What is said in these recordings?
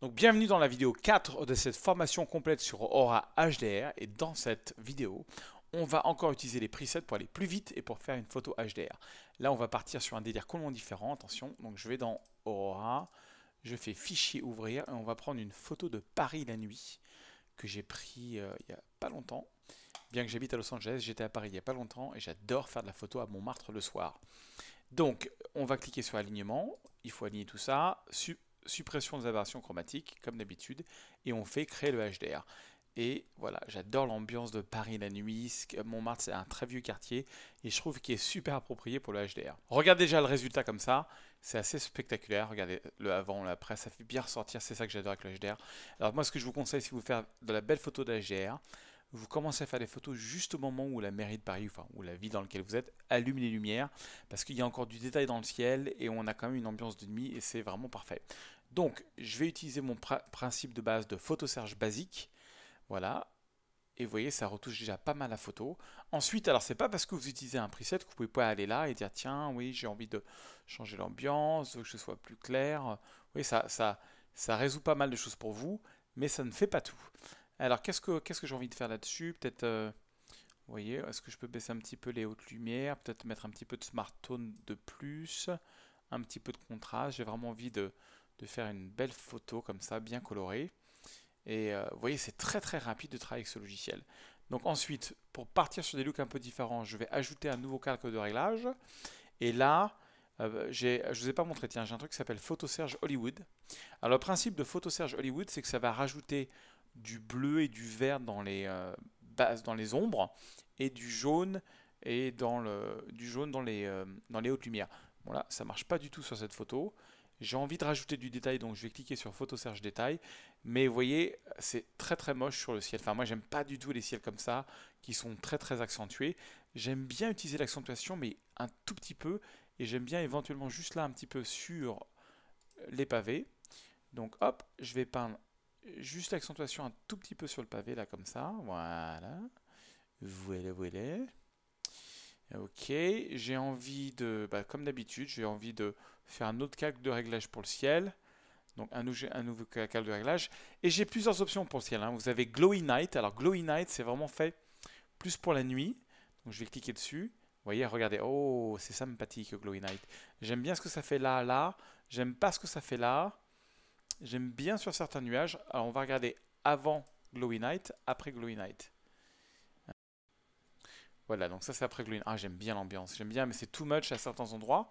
Donc bienvenue dans la vidéo 4 de cette formation complète sur Aura HDR et dans cette vidéo on va encore utiliser les presets pour aller plus vite et pour faire une photo HDR. Là on va partir sur un délire complètement différent, attention, donc je vais dans Aura, je fais fichier ouvrir et on va prendre une photo de Paris la nuit que j'ai pris il n'y a pas longtemps. Bien que j'habite à Los Angeles, j'étais à Paris il n'y a pas longtemps et j'adore faire de la photo à Montmartre le soir. Donc on va cliquer sur alignement, il faut aligner tout ça, suppression des aberrations chromatiques, comme d'habitude, et on fait créer le HDR. Et voilà, j'adore l'ambiance de Paris la nuit. Montmartre, c'est un très vieux quartier et je trouve qu'il est super approprié pour le HDR. Regardez déjà le résultat comme ça, c'est assez spectaculaire. Regardez le avant, l'après, ça fait bien ressortir. C'est ça que j'adore avec le HDR. Alors, moi, ce que je vous conseille, si vous faites de la belle photo de HDR, vous commencez à faire des photos juste au moment où la mairie de Paris, enfin, ou la ville dans laquelle vous êtes, allume les lumières, parce qu'il y a encore du détail dans le ciel et on a quand même une ambiance de nuit et c'est vraiment parfait. Donc, je vais utiliser mon principe de base de photoserge basique. Voilà. Et vous voyez, ça retouche déjà pas mal la photo. Ensuite, alors c'est pas parce que vous utilisez un preset que vous pouvez pas aller là et dire tiens, oui, j'ai envie de changer l'ambiance, que ce soit plus clair. Oui, ça résout pas mal de choses pour vous, mais ça ne fait pas tout. Alors, qu'est-ce que j'ai envie de faire là-dessus? Peut-être, vous voyez, est-ce que je peux baisser un petit peu les hautes lumières? Peut-être mettre un petit peu de smart tone de plus, un petit peu de contraste. J'ai vraiment envie de faire une belle photo comme ça, bien colorée. Et vous voyez, c'est très très rapide de travailler avec ce logiciel. Donc ensuite, pour partir sur des looks un peu différents, je vais ajouter un nouveau calque de réglage. Et là, je ne vous ai pas montré, tiens, j'ai un truc qui s'appelle PhotoSerge Hollywood. Alors le principe de PhotoSerge Hollywood, c'est que ça va rajouter du bleu et du vert dans les bases, dans les ombres, et du jaune dans les hautes lumières. Bon là, ça marche pas du tout sur cette photo. J'ai envie de rajouter du détail, donc je vais cliquer sur PhotoSerge détail. Mais vous voyez, c'est très très moche sur le ciel. Enfin, moi, j'aime pas du tout les ciels comme ça, qui sont très très accentués. J'aime bien utiliser l'accentuation, mais un tout petit peu. Et j'aime bien éventuellement juste là un petit peu sur les pavés. Donc hop, je vais peindre juste l'accentuation un tout petit peu sur le pavé, là comme ça. Voilà. Voilà, voilà. Ok, j'ai envie de, bah, comme d'habitude, j'ai envie de faire un autre calque de réglage pour le ciel. Donc un nouveau calque de réglage. Et j'ai plusieurs options pour le ciel, hein. Vous avez Glowy Night. Alors Glowy Night, c'est vraiment fait plus pour la nuit. Donc je vais cliquer dessus. Vous voyez, regardez. Oh, c'est sympathique Glowy Night. J'aime bien ce que ça fait là, là. J'aime pas ce que ça fait là. J'aime bien sur certains nuages. Alors on va regarder avant Glowy Night, après Glowy Night. Voilà, donc ça c'est après Glowy Night. Ah, j'aime bien l'ambiance. J'aime bien, mais c'est too much à certains endroits.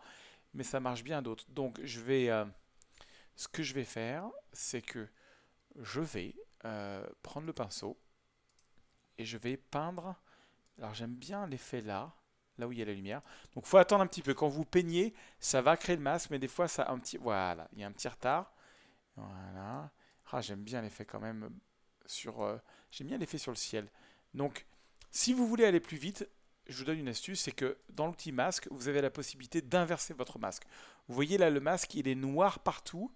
Mais ça marche bien à d'autres. Donc ce que je vais faire, c'est que je vais prendre le pinceau et je vais peindre. Alors j'aime bien l'effet là, là où il y a la lumière. Donc il faut attendre un petit peu. Quand vous peignez, ça va créer le masque, mais des fois ça a un petit. Voilà, il y a un petit retard. Voilà. Ah, j'aime bien l'effet quand même sur. J'aime bien l'effet sur le ciel. Donc, si vous voulez aller plus vite, je vous donne une astuce, c'est que dans l'outil masque, vous avez la possibilité d'inverser votre masque. Vous voyez là, le masque, il est noir partout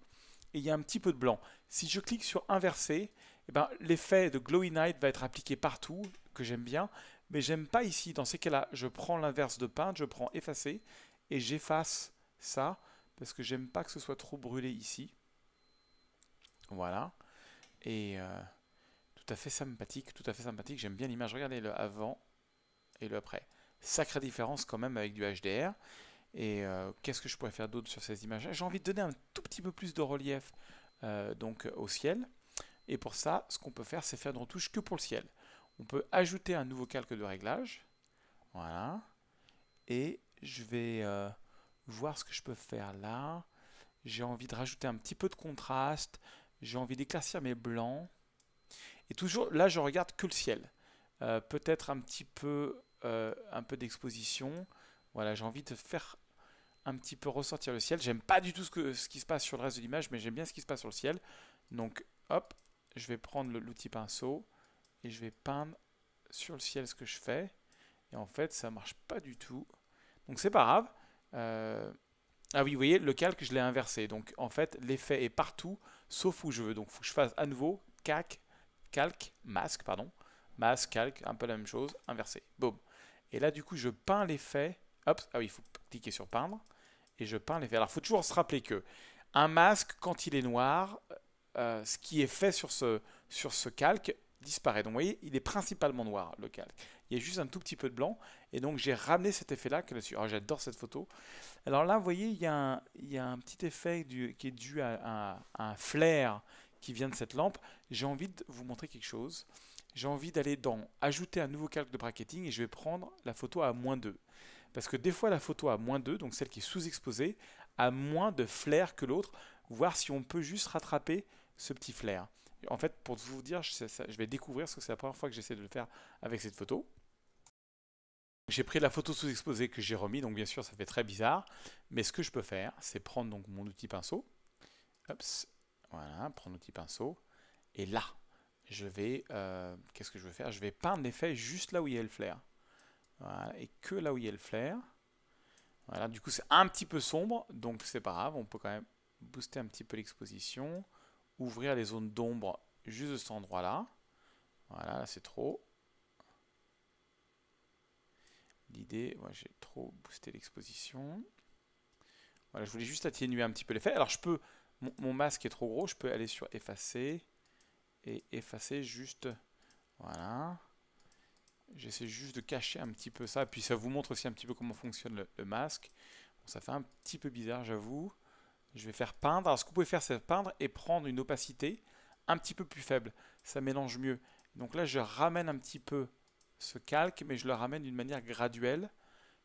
et il y a un petit peu de blanc. Si je clique sur inverser, eh ben, l'effet de Glowy Night va être appliqué partout, que j'aime bien, mais j'aime pas ici. Dans ces cas-là, je prends l'inverse de peindre, je prends effacer et j'efface ça parce que j'aime pas que ce soit trop brûlé ici. Voilà. Et tout à fait sympathique, tout à fait sympathique. J'aime bien l'image. Regardez le avant et le après. Sacrée différence quand même avec du HDR. Et qu'est-ce que je pourrais faire d'autre sur ces images? J'ai envie de donner un tout petit peu plus de relief donc au ciel. Et pour ça, ce qu'on peut faire, c'est faire une retouche que pour le ciel. On peut ajouter un nouveau calque de réglage. Voilà. Et je vais voir ce que je peux faire là. J'ai envie de rajouter un petit peu de contraste. J'ai envie d'éclaircir mes blancs. Et toujours, là, je regarde que le ciel. Peut-être un peu d'exposition. Voilà, j'ai envie de faire un petit peu ressortir le ciel. J'aime pas du tout ce qui se passe sur le reste de l'image, mais j'aime bien ce qui se passe sur le ciel. Donc, hop, je vais prendre l'outil pinceau et je vais peindre sur le ciel ce que je fais. Et en fait, ça marche pas du tout. Donc, c'est pas grave. Ah oui, vous voyez, le calque, je l'ai inversé. Donc, en fait, l'effet est partout, sauf où je veux. Donc, il faut que je fasse à nouveau masque, pardon. Masque, calque, un peu la même chose, inversé. Boum. Et là, du coup, je peins l'effet. Hop, ah oui, il faut cliquer sur peindre. Et je peins l'effet. Alors, il faut toujours se rappeler que un masque, quand il est noir, ce qui est fait sur ce calque disparaît. Donc vous voyez, il est principalement noir, le calque. Il y a juste un tout petit peu de blanc. Et donc j'ai ramené cet effet-là là-dessus. Alors j'adore cette photo. Alors là, vous voyez, il y a un petit effet qui est dû à un flair qui vient de cette lampe. J'ai envie de vous montrer quelque chose. J'ai envie d'aller dans ajouter un nouveau calque de bracketing et je vais prendre la photo à -2. Parce que des fois, la photo à -2, donc celle qui est sous-exposée, a moins de flair que l'autre. Voir si on peut juste rattraper ce petit flair. En fait, pour vous dire, je vais découvrir parce que c'est la première fois que j'essaie de le faire avec cette photo. J'ai pris la photo sous-exposée que j'ai remis, donc bien sûr ça fait très bizarre. Mais ce que je peux faire, c'est prendre donc mon outil pinceau. Hop, voilà, prendre l'outil pinceau. Et là, je vais, qu'est-ce que je vais faire? Je vais peindre l'effet juste là où il y a le flair. Voilà, et que là où il y a le flair. Voilà, du coup c'est un petit peu sombre, donc c'est pas grave, on peut quand même booster un petit peu l'exposition, ouvrir les zones d'ombre juste de cet endroit-là. Voilà, là c'est trop. L'idée, moi j'ai trop boosté l'exposition. Voilà, je voulais juste atténuer un petit peu l'effet. Alors je peux, mon masque est trop gros, je peux aller sur effacer et effacer juste, voilà. J'essaie juste de cacher un petit peu ça, puis ça vous montre aussi un petit peu comment fonctionne le masque. Bon, ça fait un petit peu bizarre, j'avoue. Je vais faire peindre. Alors ce que vous pouvez faire, c'est peindre et prendre une opacité un petit peu plus faible. Ça mélange mieux. Donc là, je ramène un petit peu ce calque, mais je le ramène d'une manière graduelle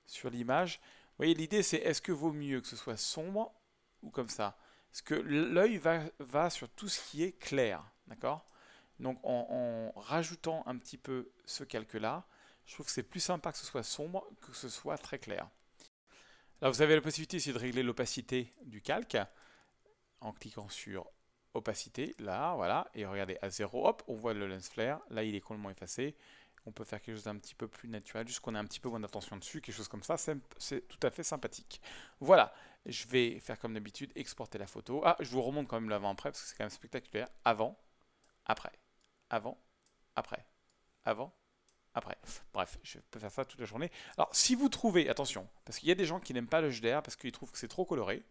sur l'image. Vous voyez, l'idée, c'est est-ce que vaut mieux que ce soit sombre ou comme ça? Parce que l'œil va sur tout ce qui est clair, d'accord? Donc en rajoutant un petit peu ce calque-là, je trouve que c'est plus sympa que ce soit sombre que ce soit très clair. Là, vous avez la possibilité ici de régler l'opacité du calque en cliquant sur opacité, là, voilà, et regardez, à 0, hop, on voit le lens flare, là il est complètement effacé. On peut faire quelque chose d'un petit peu plus naturel, juste qu'on ait un petit peu moins d'attention dessus, quelque chose comme ça, c'est tout à fait sympathique. Voilà, je vais faire comme d'habitude, exporter la photo. Ah, je vous remonte quand même l'avant-après, parce que c'est quand même spectaculaire. Avant, après, avant, après, avant, après. Bref, je peux faire ça toute la journée. Alors, si vous trouvez, attention, parce qu'il y a des gens qui n'aiment pas le HDR parce qu'ils trouvent que c'est trop coloré,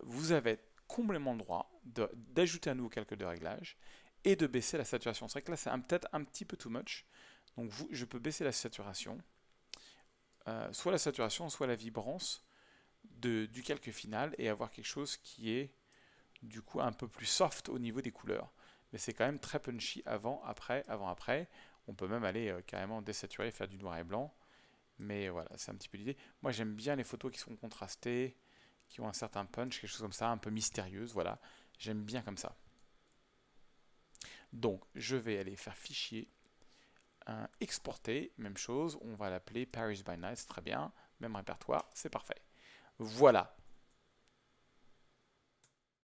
vous avez complètement le droit d'ajouter un nouveau calque de réglage et de baisser la saturation. C'est vrai que là, c'est peut-être un petit peu too much. Donc, je peux baisser la saturation, soit la saturation, soit la vibrance du calque final et avoir quelque chose qui est du coup un peu plus soft au niveau des couleurs. Mais c'est quand même très punchy avant, après, avant, après. On peut même aller carrément désaturer, faire du noir et blanc. Mais voilà, c'est un petit peu l'idée. Moi, j'aime bien les photos qui sont contrastées, qui ont un certain punch, quelque chose comme ça, un peu mystérieuse, voilà. J'aime bien comme ça. Donc, je vais aller faire fichier, exporter, même chose, on va l'appeler Paris by Night, c'est très bien, même répertoire, c'est parfait. Voilà,